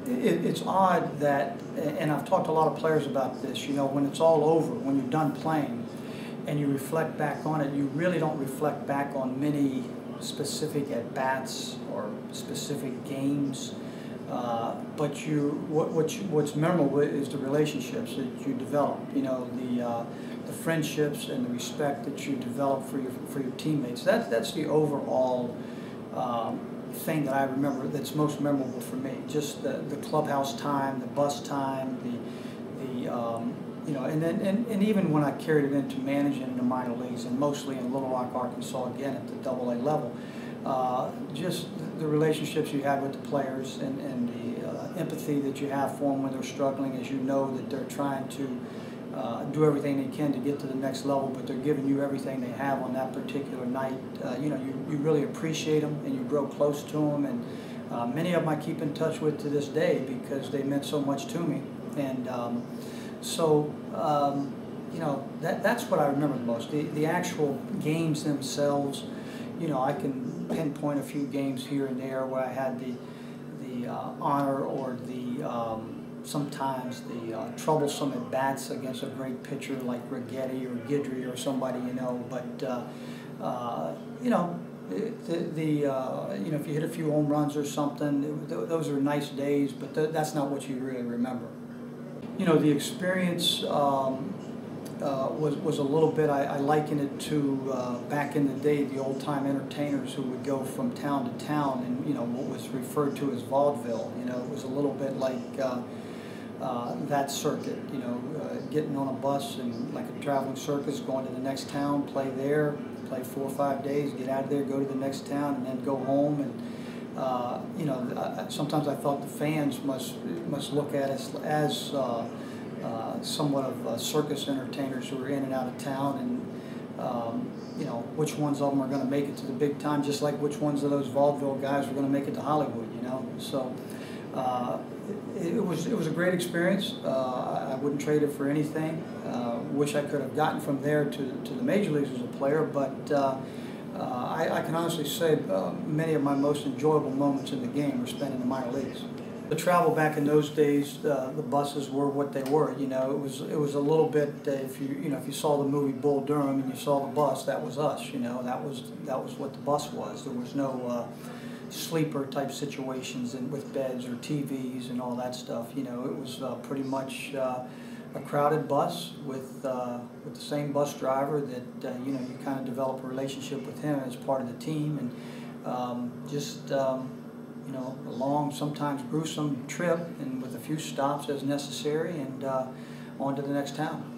it's odd that, and I've talked to a lot of players about this, you know, when it's all over, when you're done playing, and you reflect back on it, you really don't reflect back on many specific at-bats or specific games. But what's memorable is the relationships that you develop. You know, the friendships and the respect that you develop for your teammates. That's the overall thing that I remember that's most memorable for me. Just the clubhouse time, the bus time, you know, and even when I carried it into managing in the minor leagues, and mostly in Little Rock, Arkansas, again at the AA level, just the relationships you had with the players and the empathy that you have for them when they're struggling, as you know that they're trying to do everything they can to get to the next level, but they're giving you everything they have on that particular night. You know, you really appreciate them and you grow close to them, and many of them I keep in touch with to this day because they meant so much to me. And you know, that's what I remember the most. The actual games themselves, you know, I can pinpoint a few games here and there where I had the honor or sometimes the troublesome at bats against a great pitcher like Riggleman or Guidry or somebody, you know. But you know, you know, if you hit a few home runs or something, those are nice days. But that's not what you really remember. You know, the experience was a little bit, I liken it to back in the day, the old-time entertainers who would go from town to town, and, you know, what was referred to as vaudeville. You know, it was a little bit like that circuit, you know, getting on a bus and like a traveling circus, going to the next town, play there, play 4 or 5 days, get out of there, go to the next town, and then go home. And you know, sometimes I thought the fans must look at us as somewhat of circus entertainers who are in and out of town, and you know, which ones of them are going to make it to the big time, just like which ones of those vaudeville guys are going to make it to Hollywood. You know, so it was a great experience. I wouldn't trade it for anything. Wish I could have gotten from there to the major leagues as a player, but I can honestly say many of my most enjoyable moments in the game were spent in the minor leagues. The travel back in those days, the buses were what they were. You know, it was a little bit. If you saw the movie Bull Durham and you saw the bus, that was us. You know, that was what the bus was. There was no sleeper type situations and with beds or TVs and all that stuff. You know, it was pretty much a crowded bus with the same bus driver that you know, you kind of develop a relationship with him as part of the team, and just you know, a long, sometimes gruesome trip, and with a few stops as necessary, and on to the next town.